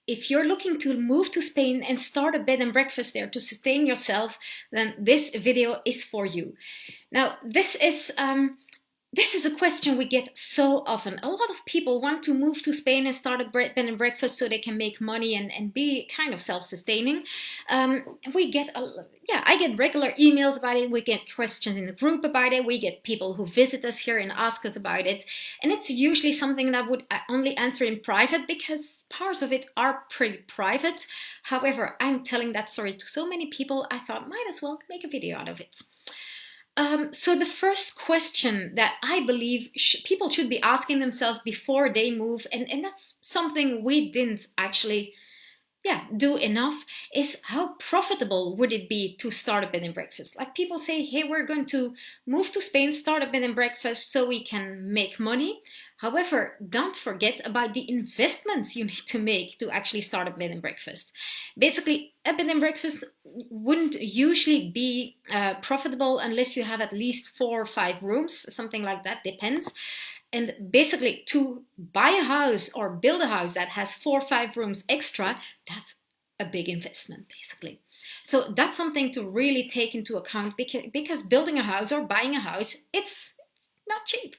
if you're looking to move to Spain and start a bed and breakfast there to sustain yourself, then this video is for you. Now, this is a question we get so often. A lot of people want to move to Spain and start a bed and breakfast so they can make money and be kind of self-sustaining. I get regular emails about it. We get questions in the group about it. We get people who visit us here and ask us about it. And it's usually something that I would only answer in private because parts of it are pretty private. However, I'm telling that story to so many people, I thought might as well make a video out of it. So the first question that I believe people should be asking themselves before they move, and that's something we didn't actually do enough, is how profitable would it be to start a bed and breakfast? Like people say, hey, we're going to move to Spain, start a bed and breakfast so we can make money. However, don't forget about the investments you need to make to actually start a bed and breakfast. Basically, a bed and breakfast wouldn't usually be profitable unless you have at least 4 or 5 rooms, something like that, depends. And basically, to buy a house or build a house that has 4 or 5 rooms extra, that's a big investment, basically. So that's something to really take into account because building a house or buying a house, it's not cheap.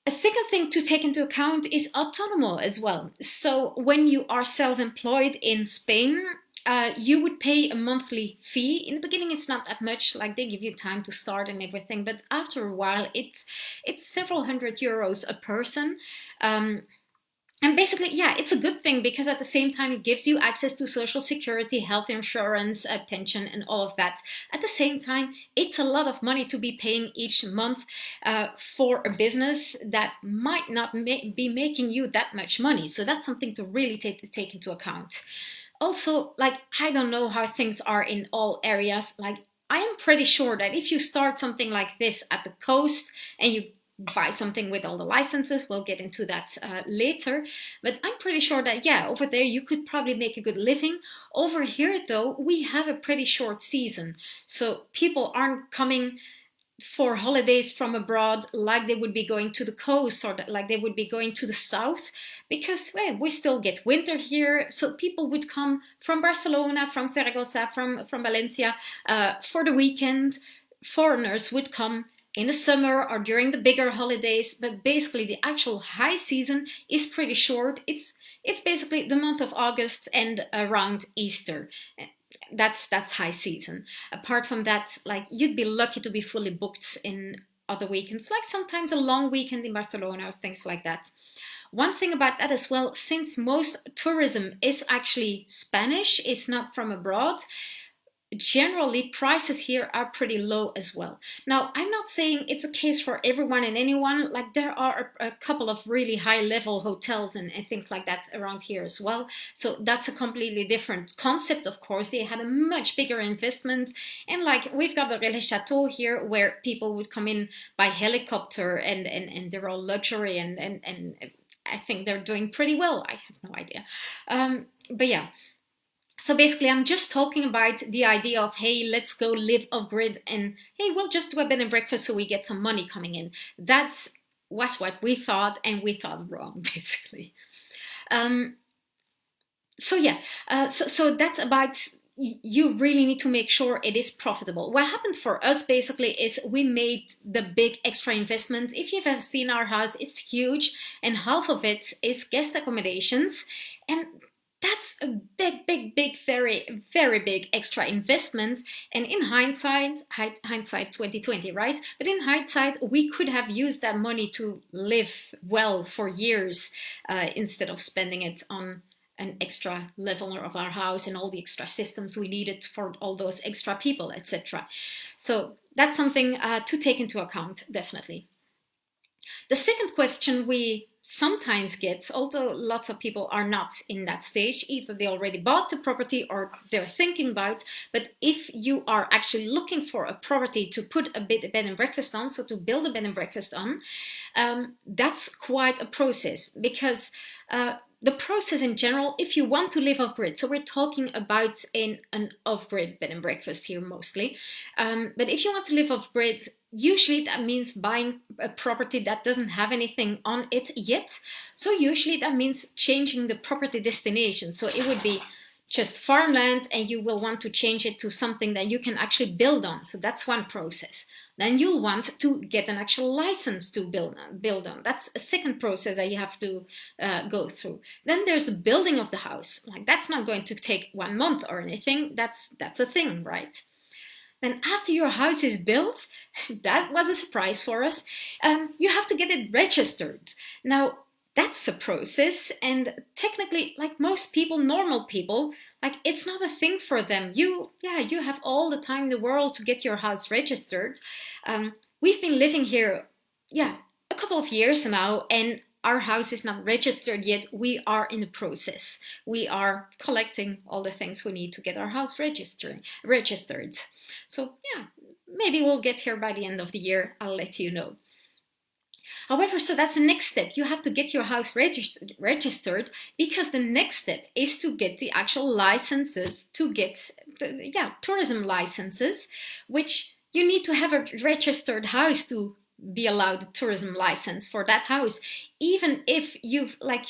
A second thing to take into account is autonomo as well. So when you are self-employed in Spain, you would pay a monthly fee. In the beginning, it's not that much, like they give you time to start and everything, but after a while, it's several hundred euros a person. And basically, it's a good thing because at the same time, it gives you access to social security, health insurance, pension, and all of that. At the same time, it's a lot of money to be paying each month for a business that might not be making you that much money. So that's something to really take into account. Also, like, I don't know how things are in all areas. Like, I am pretty sure that if you start something like this at the coast and you buy something with all the licenses, we'll get into that later, but I'm pretty sure that over there you could probably make a good living. Over here though, we have a pretty short season, so people aren't coming for holidays from abroad like they would be going to the coast or like they would be going to the south, because we still get winter here. So people would come from Barcelona, from Zaragoza, from Valencia for the weekend. Foreigners would come in the summer or during the bigger holidays, but basically the actual high season is pretty short. It's basically the month of August and around Easter. That's high season. Apart from that, like, you'd be lucky to be fully booked in other weekends, like sometimes a long weekend in Barcelona or things like that. One thing about that as well, since most tourism is actually Spanish, it's not from abroad, generally prices here are pretty low as well. Now, I'm not saying it's a case for everyone and anyone. Like, there are a couple of really high level hotels and things like that around here as well. So that's a completely different concept. Of course, they had a much bigger investment, and like, we've got the Relais Chateau here where people would come in by helicopter and they're all luxury and I think they're doing pretty well. I have no idea. But yeah. So basically, I'm just talking about the idea of, hey, let's go live off grid and, hey, we'll just do a bed and breakfast so we get some money coming in. Was what we thought, and we thought wrong, basically. So that's about, you really need to make sure it is profitable. What happened for us basically is we made the big extra investments. If you've ever seen our house, it's huge, and half of it is guest accommodations, and that's a big, very, very big extra investment. And in hindsight 2020, right? But in hindsight, we could have used that money to live well for years instead of spending it on an extra level of our house and all the extra systems we needed for all those extra people, etc. So that's something to take into account, definitely. The second question we sometimes get, although lots of people are not in that stage, either they already bought the property or they're thinking about, but if you are actually looking for a property to put a bed and breakfast on, so to build a bed and breakfast on, that's quite a process, because the process in general, if you want to live off-grid, so we're talking about an off-grid bed and breakfast here mostly, but if you want to live off-grid, usually that means buying a property that doesn't have anything on it yet. So usually that means changing the property destination. So it would be just farmland and you will want to change it to something that you can actually build on. So that's one process. Then you'll want to get an actual license to build on. That's a second process that you have to go through. Then there's the building of the house. Like, that's not going to take 1 month or anything. That's a thing, right? Then after your house is built, that was a surprise for us, you have to get it registered. Now, that's a process, and technically, like most people, normal people, like, it's not a thing for them. You have all the time in the world to get your house registered. We've been living here, a couple of years now, and our house is not registered yet. We are in the process. We are collecting all the things we need to get our house registered. So yeah, maybe we'll get here by the end of the year. I'll let you know. However, so that's the next step. You have to get your house registered, because the next step is to get the actual licenses, to get tourism licenses, which you need to have a registered house to be allowed a tourism license for that house. Even if you've, like,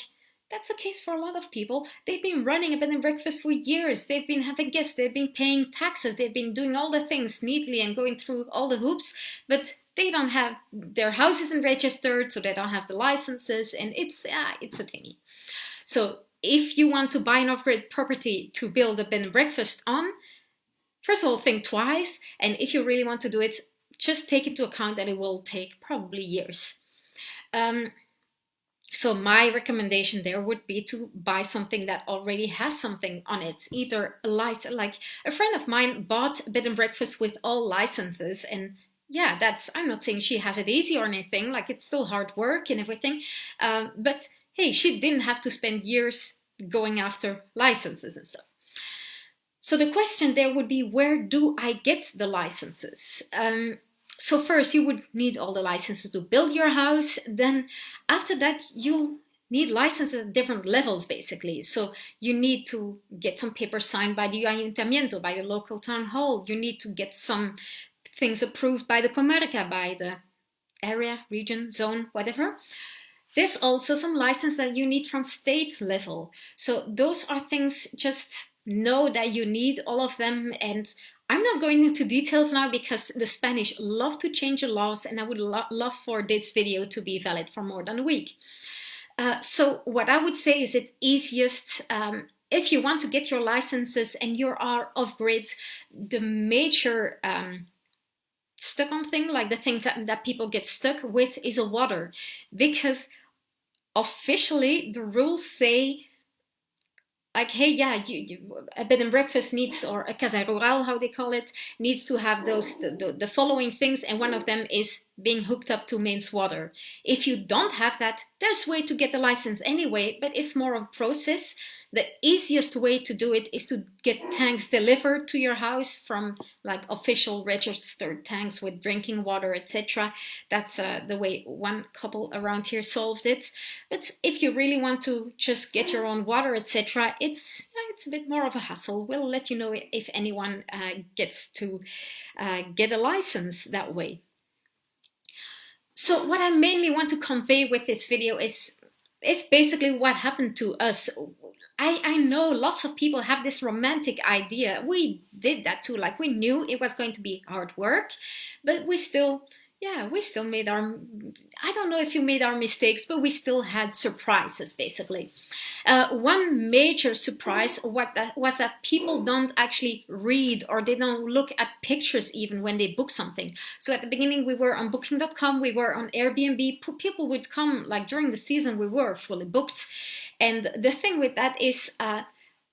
that's the case for a lot of people. They've been running a bed and breakfast for years. They've been having guests. They've been paying taxes. They've been doing all the things neatly and going through all the hoops. But they don't have their house isn't registered, so they don't have the licenses. And it's a thingy. So if you want to buy an off-grid property to build a bed and breakfast on, first of all, think twice. And if you really want to do it, just take into account that it will take probably years. So my recommendation there would be to buy something that already has something on it. Either like a friend of mine bought a bed and breakfast with all licenses, and I'm not saying she has it easy or anything, like, it's still hard work and everything. But hey, she didn't have to spend years going after licenses and stuff. So the question there would be, where do I get the licenses? So first, you would need all the licenses to build your house. Then after that, you'll need licenses at different levels, basically. So you need to get some papers signed by the ayuntamiento, by the local town hall. You need to get some things approved by the comarca, by the area, region, zone, whatever. There's also some license that you need from state level. So those are things, just know that you need all of them. And I'm not going into details now, because the Spanish love to change the laws, and I would love for this video to be valid for more than a week. So what I would say is it's easiest, if you want to get your licenses and you are off-grid, the major stuck on thing, like the things that people get stuck with, is a water. Because officially the rules say, like, hey, a bed and breakfast needs, or a casa rural, how they call it, needs to have the following things, and one of them is being hooked up to mains water. If you don't have that, there's a way to get the license anyway, but it's more of a process. The easiest way to do it is to get tanks delivered to your house from, like, official registered tanks with drinking water, etc. That's the way one couple around here solved it. But if you really want to just get your own water, etc., it's a bit more of a hassle. We'll let you know if anyone gets to get a license that way. So what I mainly want to convey with this video is basically what happened to us. I know lots of people have this romantic idea. We did that too. Like, we knew it was going to be hard work, but we still made our, I don't know if you made our mistakes, but we still had surprises, basically. One major surprise was that people don't actually read, or they don't look at pictures even when they book something. So at the beginning, we were on booking.com, we were on Airbnb. People would come, like, during the season, we were fully booked. And the thing with that is, a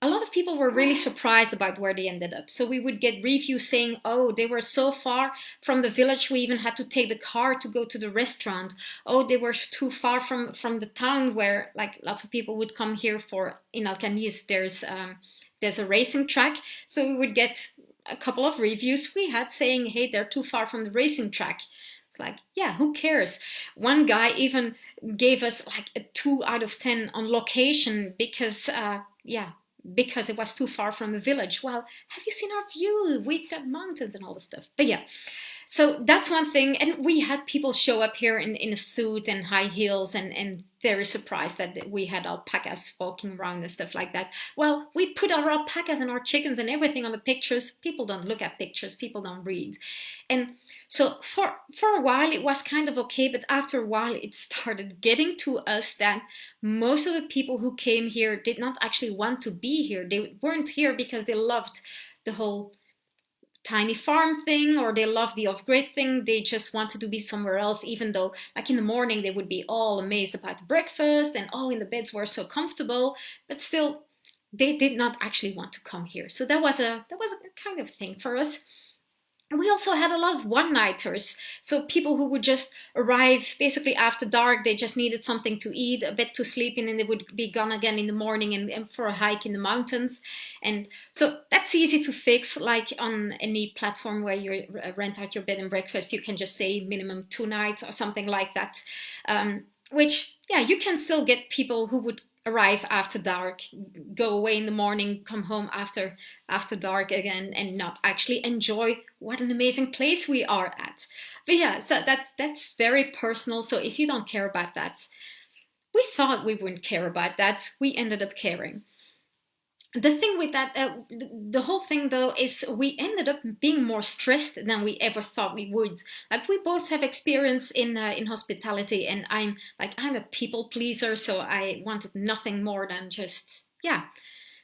lot of people were really surprised about where they ended up. So we would get reviews saying, oh, they were so far from the village, we even had to take the car to go to the restaurant. Oh, they were too far from the town where, like, lots of people would come here for, in Alcañiz, there's a racing track. So we would get a couple of reviews we had saying, hey, they're too far from the racing track. It's like, yeah, who cares? One guy even gave us like a 2 out of 10 on location because, yeah, because it was too far from the village. Well, have you seen our view? We've got mountains and all this stuff. But yeah, so that's one thing. And we had people show up here in a suit and high heels and very surprised that we had alpacas walking around and stuff like that. Well, we put our alpacas and our chickens and everything on the pictures. People don't look at pictures, people don't read. And so for a while it was kind of okay, but after a while it started getting to us that most of the people who came here did not actually want to be here. They weren't here because they loved the whole tiny farm thing or they love the off-grid thing. They just wanted to be somewhere else, even though like in the morning they would be all amazed about the breakfast and oh, in the beds were so comfortable, but still they did not actually want to come here. So that was a kind of thing for us. And we also had a lot of one-nighters, so people who would just arrive basically after dark. They just needed something to eat, a bed to sleep in, and they would be gone again in the morning and for a hike in the mountains. And so that's easy to fix, like on any platform where you rent out your bed and breakfast. You can just say minimum 2 nights or something like that, which, yeah, you can still get people who would arrive after dark, go away in the morning, come home after dark again, and not actually enjoy what an amazing place we are at. But yeah, so that's very personal. So if you don't care about that, we thought we wouldn't care about that. We ended up caring. The thing with that, the whole thing though, is we ended up being more stressed than we ever thought we would. Like we both have experience in hospitality, and I'm a people pleaser, so I wanted nothing more than just, yeah,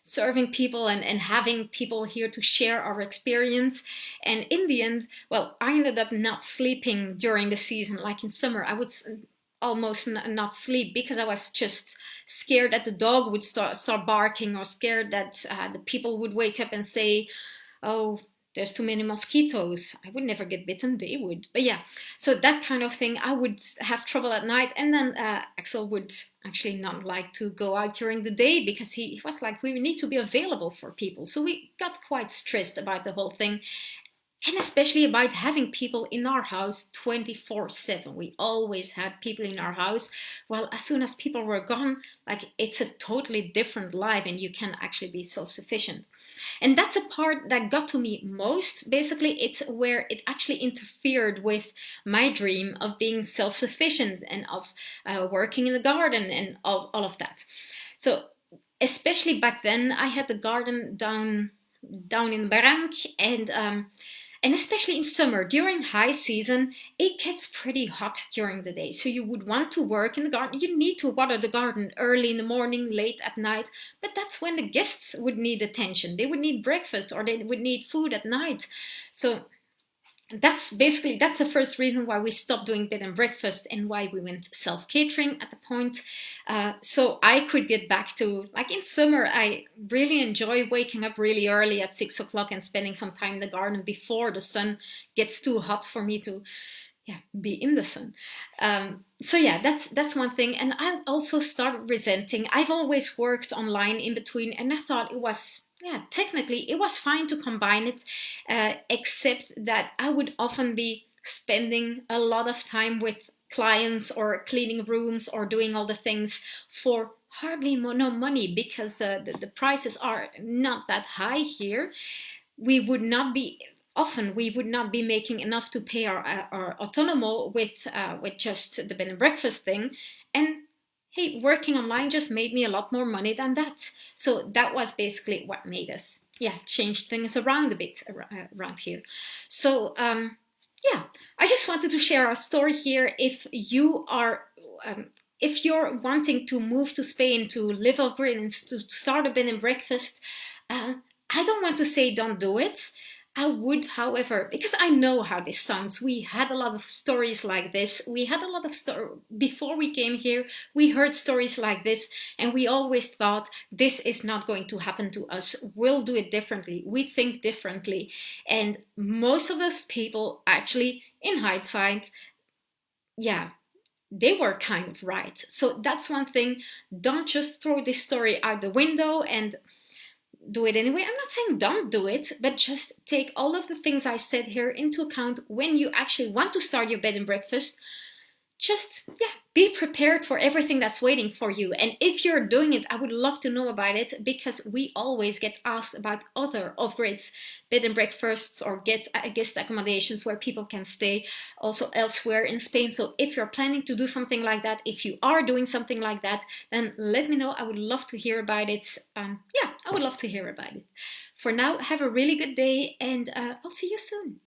serving people and having people here to share our experience. And in the end, well, I ended up not sleeping during the season. Like in summer, I would almost not sleep because I was just scared that the dog would start barking, or scared that the people would wake up and say, oh, there's too many mosquitoes. I would never get bitten, they would. But yeah, so that kind of thing, I would have trouble at night. And then Axel would actually not like to go out during the day because he was like, we need to be available for people. So we got quite stressed about the whole thing. And especially about having people in our house 24/7. We always had people in our house. Well, as soon as people were gone, like it's a totally different life and you can actually be self-sufficient. And that's a part that got to me most. Basically, it's where it actually interfered with my dream of being self-sufficient and of working in the garden and all of that. So especially back then, I had the garden down in Barrank, and especially in summer, during high season, it gets pretty hot during the day. So you would want to work in the garden. You need to water the garden early in the morning, late at night. But that's when the guests would need attention. They would need breakfast or they would need food at night. So that's the first reason why we stopped doing bed and breakfast and why we went self-catering at the point. So I could get back to, like in summer, I really enjoy waking up really early at 6 o'clock and spending some time in the garden before the sun gets too hot for me to, yeah, be in the sun. So yeah, that's one thing. And I also started resenting. I've always worked online in between, and I thought it was, yeah, technically it was fine to combine it, except that I would often be spending a lot of time with clients or cleaning rooms or doing all the things for hardly no money, because the prices are not that high here. We would not be making enough to pay our autonomo with just the bed and breakfast thing. And hey, working online just made me a lot more money than that. So that was basically what made us, yeah, change things around a bit around here. So yeah, I just wanted to share a story here. If you're wanting to move to Spain to live off grid and to start a bed and breakfast, I don't want to say don't do it. I would, however, because I know how this sounds. We had a lot of stories like this. We had a lot of before we came here. We heard stories like this, and we always thought this is not going to happen to us. We'll do it differently. We think differently, and most of those people, actually, in hindsight, yeah, they were kind of right. So that's one thing. Don't just throw this story out the window and do it anyway. I'm not saying don't do it, but just take all of the things I said here into account when you actually want to start your bed and breakfast. Just, yeah, be prepared for everything that's waiting for you. And if you're doing it, I would love to know about it, because we always get asked about other off-grids bed and breakfasts or get guest accommodations where people can stay also elsewhere in Spain. So if you're planning to do something like that, if you are doing something like that, then let me know. I would love to hear about it. Yeah, I would love to hear about it. For now, have a really good day, and I'll see you soon.